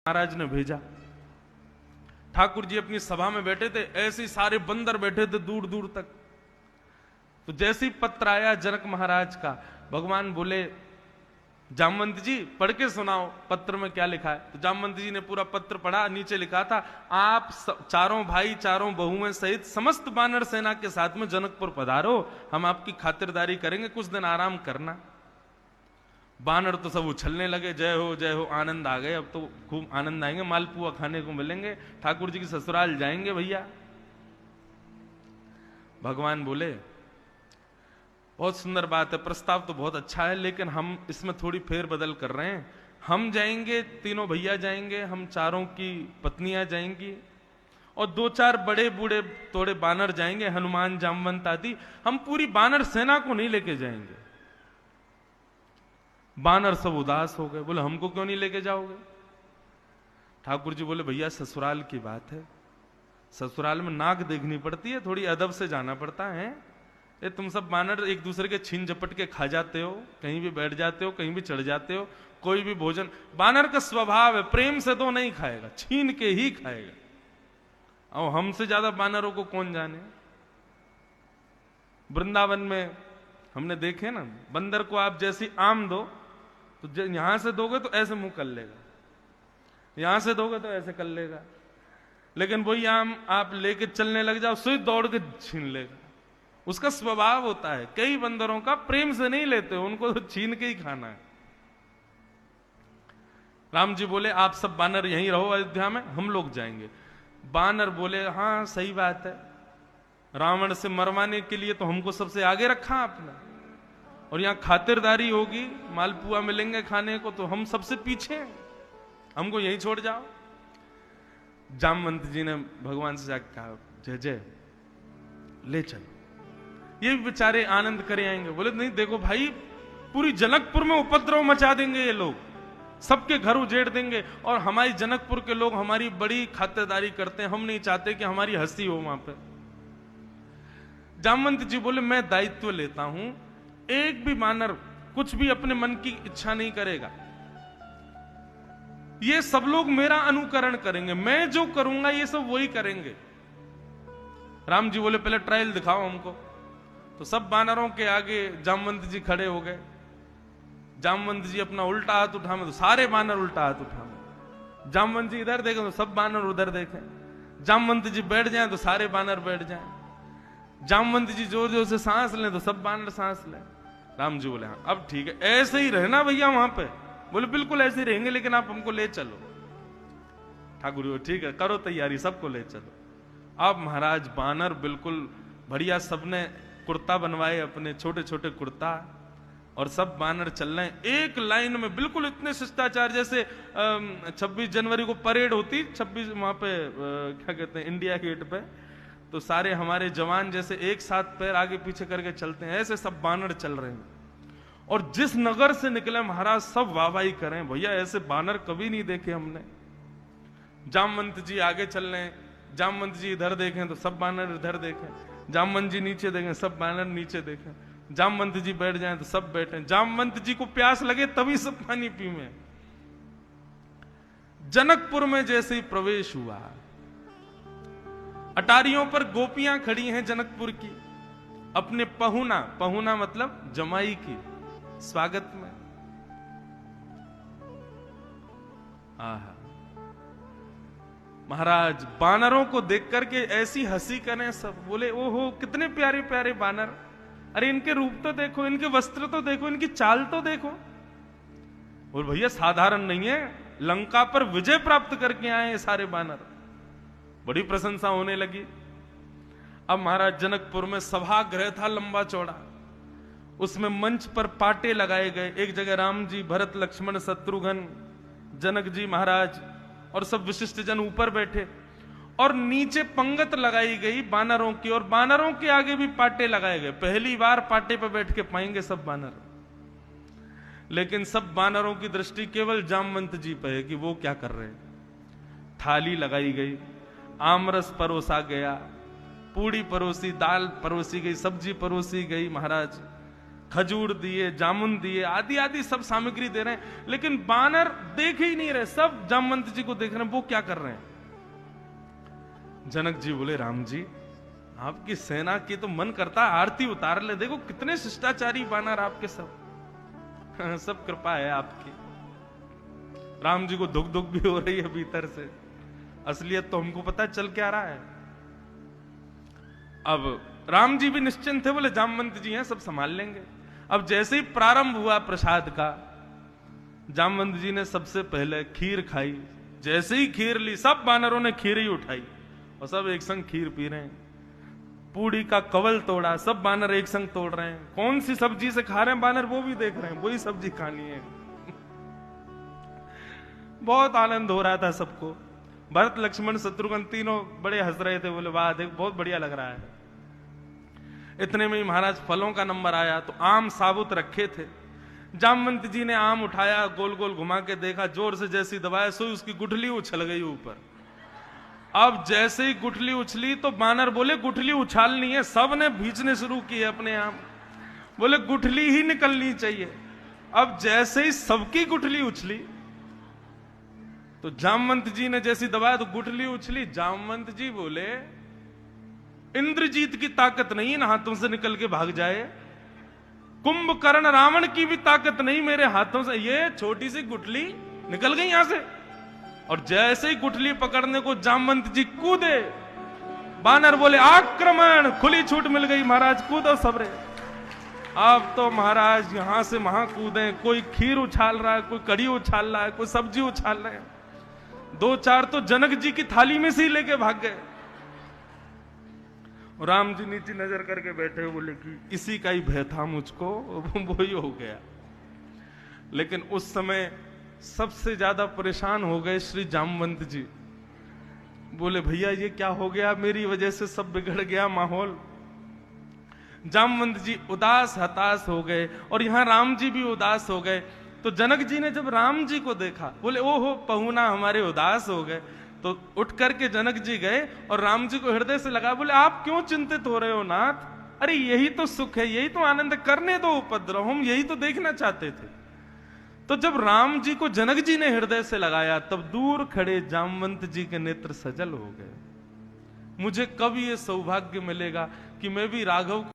महाराज ने भेजा। ठाकुर जी अपनी सभा में बैठे थे, ऐसे ही सारे बंदर बैठे थे दूर दूर तक। तो जैसे ही पत्र आया जनक महाराज का, भगवान बोले जामवंत जी पढ़ के सुनाओ पत्र में क्या लिखा है। तो जामवंत जी ने पूरा पत्र पढ़ा। नीचे लिखा था, आप चारों भाई चारों बहुएं सहित समस्त बानर सेना के साथ में जनकपुर पधारो, हम आपकी खातिरदारी करेंगे, कुछ दिन आराम करना। बानर तो सब उछलने लगे, जय हो आनंद आ गए, अब तो खूब आनंद आएंगे, मालपुआ खाने को मिलेंगे, ठाकुर जी की ससुराल जाएंगे भैया। भगवान बोले बहुत सुंदर बात है, प्रस्ताव तो बहुत अच्छा है, लेकिन हम इसमें थोड़ी फेर बदल कर रहे हैं। हम जाएंगे, तीनों भैया जाएंगे, हम चारों की पत्नियां जाएंगी, और दो चार बड़े बूढ़े थोड़े बानर जाएंगे, हनुमान जामवंत आदि। हम पूरी बानर सेना को नहीं लेके जाएंगे। बानर सब उदास हो गए, बोले हमको क्यों नहीं लेके जाओगे। ठाकुर जी बोले भैया ससुराल की बात है, ससुराल में नाक देखनी पड़ती है, थोड़ी अदब से जाना पड़ता है। ये तुम सब बानर एक दूसरे के छीन झपट के खा जाते हो, कहीं भी बैठ जाते हो, कहीं भी चढ़ जाते हो, कोई भी भोजन, बानर का स्वभाव है प्रेम से तो नहीं खाएगा, छीन के ही खाएगा। और हमसे ज्यादा बानरों को कौन जाने। वृंदावन में हमने देखे ना, बंदर को आप जैसी आम दो तो यहां से दोगे तो ऐसे मुंह कर लेगा, यहां से दोगे तो ऐसे कर लेगा, लेकिन वही आम आप लेके चलने लग जाओ सुई दौड़ के छीन लेगा। उसका स्वभाव होता है। कई बंदरों का प्रेम से नहीं लेते, उनको तो छीन के ही खाना है। राम जी बोले आप सब बानर यहीं रहो अयोध्या में, हम लोग जाएंगे। बानर बोले हाँ सही बात है, रावण से मरवाने के लिए तो हमको सबसे आगे रखा आपने, और यहां खातिरदारी होगी, मालपुआ मिलेंगे खाने को, तो हम सबसे पीछे हैं, हमको यहीं छोड़ जाओ। जामवंत जी ने भगवान से जाकर कहा जय जय ले चलो, ये भी बेचारे आनंद करे आएंगे। बोले नहीं देखो भाई, पूरी जनकपुर में उपद्रव मचा देंगे ये लोग, सबके घर उजेड़ देंगे, और हमारी जनकपुर के लोग हमारी बड़ी खातिरदारी करते हैं, हम नहीं चाहते कि हमारी हंसी हो वहां पे। जामवंत जी बोले मैं दायित्व लेता हूं, एक भी बानर कुछ भी अपने मन की इच्छा नहीं करेगा, ये सब लोग मेरा अनुकरण करेंगे, मैं जो करूंगा ये सब वही करेंगे। राम जी बोले पहले ट्रायल दिखाओ हमको। तो सब बानरों के आगे जामवंत जी खड़े हो गए। जामवंत जी अपना उल्टा हाथ उठाए तो सारे बानर उल्टा हाथ उठाए, जामवंत जी इधर देखें तो सब बानर उधर देखें, जामवंत जी बैठ जाएं तो सारे बानर बैठ जाएं, जामवंत जी जोर जोर से सांस लें तो सब बानर सांस लें। राम जी बोले हाँ अब ठीक है, ऐसे ही रहना भैया वहां पे। बोले बिल्कुल ऐसे ही रहेंगे, लेकिन आप हमको ले चलो। ठाकुर जी ठीक है करो तैयारी, सबको ले चलो। अब महाराज बानर बिल्कुल बढ़िया, सबने कुर्ता बनवाए अपने छोटे छोटे कुर्ता, और सब बानर चल रहे हैं एक लाइन में, बिल्कुल इतने शिष्टाचार, जैसे 26 जनवरी को परेड होती, 26 वहां पे क्या कहते हैं इंडिया गेट पे, तो सारे हमारे जवान जैसे एक साथ पैर आगे पीछे करके चलते हैं, ऐसे सब बानर चल रहे हैं। और जिस नगर से निकले महाराज सब वाहवाही करें, भैया ऐसे बानर कभी नहीं देखे हमने। जामवंत जी आगे चल रहे हैं, जामवंत जी इधर देखें तो सब बानर इधर देखें, जामवंत जी नीचे देखें सब बानर नीचे देखें, जामवंत जी बैठ जाएं तो सब बैठे, जामवंत जी को प्यास लगे तभी सब पानी पीवे। जनकपुर में जैसे ही प्रवेश हुआ, अटारियों पर गोपियां खड़ी हैं जनकपुर की, अपने पहुना, पहुना मतलब जमाई की स्वागत में। आहा महाराज बानरों को देख करके ऐसी हंसी करें सब, बोले ओहो कितने प्यारे प्यारे बानर, अरे इनके रूप तो देखो, इनके वस्त्र तो देखो, इनकी चाल तो देखो। और भैया साधारण नहीं है, लंका पर विजय प्राप्त करके आए हैं सारे बानर। बड़ी प्रशंसा होने लगी। अब महाराज जनकपुर में सभागृह था लंबा चौड़ा, उसमें मंच पर पाटे लगाए गए, एक जगह राम जी, भरत लक्ष्मण शत्रुघ्न, जनक जी महाराज और सब विशिष्ट जन ऊपर बैठे, और नीचे पंगत लगाई गई बानरों की, और बानरों के आगे भी पाटे लगाए गए। पहली बार पाटे पर बैठ के पाएंगे सब बानर, लेकिन सब बानरों की दृष्टि केवल जामवंत जी पे है कि वो क्या कर रहे हैं। थाली लगाई गई, आमरस परोसा गया, पूड़ी परोसी, दाल परोसी गई, सब्जी परोसी गई महाराज, खजूर दिए, जामुन दिए, आदि आदि सब सामग्री दे रहे हैं, लेकिन बानर देख ही नहीं रहे, सब जामवंत जी को देख रहे हैं, वो क्या कर रहे हैं। जनक जी बोले, राम जी आपकी सेना की तो मन करता आरती उतार ले, देखो कितने शिष्टाचारी बानर आपके सब सब कृपा है आपकी। राम जी को दुख दुख भी हो रही है भीतर से, असलियत तो हमको पता चल क्या रहा है। अब राम जी भी निश्चिंत थे, बोले जामवंत जी हैं सब संभाल लेंगे। अब जैसे ही प्रारंभ हुआ प्रसाद का, जामवंत जी ने सबसे पहले खीर खाई। जैसे ही खीर ली, सब बानरों ने खीर ही उठाई और सब एक संग खीर पी रहे हैं। पूड़ी का कवल तोड़ा, सब बानर एक संग तोड़ रहे हैं। कौन सी सब्जी से खा रहे हैं बानर, वो भी देख रहे हैं, वही सब्जी खानी है। बहुत आनंद हो रहा था सबको। भरत लक्ष्मण शत्रुघ्न तीनों बड़े हंस रहे थे, बोले वाह देख बहुत बढ़िया लग रहा है। इतने में ही महाराज फलों का नंबर आया, तो आम साबुत रखे थे। जामवंत जी ने आम उठाया, गोल गोल घुमा के देखा, जोर से जैसी दबाया, सो उसकी गुठली उछल गई ऊपर। अब जैसे ही गुठली उछली तो बानर बोले गुठली उछालनी है, सब ने भींचने शुरू किए अपने आम, बोले गुठली ही निकलनी चाहिए। अब जैसे ही सबकी गुठली उछली तो जामवंत जी ने जैसी दबाया तो गुठली उछली। जामवंत जी बोले इंद्रजीत की ताकत नहीं इन हाथों से निकल के भाग जाए, कुंभकर्ण रावण की भी ताकत नहीं मेरे हाथों से, ये छोटी सी गुठली निकल गई यहां से। और जैसे ही गुठली पकड़ने को जामवंत जी कूदे, बानर बोले आक्रमण, खुली छूट मिल गई महाराज, कूदो सबरे। अब तो महाराज यहां से वहां कूदे, कोई खीर उछाल रहा है, कोई कड़ी उछाल रहा है, कोई सब्जी उछाल रहे हैं। दो चार तो जनक जी की थाली में से ही लेके भाग गए। राम जी नीचे नजर करके बैठे, बोले कि इसी का ही भय था मुझको, वो ही हो गया। लेकिन उस समय सबसे ज्यादा परेशान हो गए श्री जामवंत जी। बोले भैया ये क्या हो गया, मेरी वजह से सब बिगड़ गया माहौल। जामवंत जी उदास हताश हो गए और यहां राम जी भी उदास हो गए। तो जनक जी ने जब राम जी को देखा, बोले ओहो पहुना हमारे उदास हो गए। तो उठ करके जनक जी गए और राम जी को हृदय से लगा, बोले आप क्यों चिंतित हो रहे हो नाथ, अरे यही तो सुख है, यही तो आनंद, करने दो उपद्रव, हम यही तो देखना चाहते थे। तो जब राम जी को जनक जी ने हृदय से लगाया, तब दूर खड़े जामवंत जी के नेत्र सजल हो गए। मुझे कब ये सौभाग्य मिलेगा कि मैं भी राघव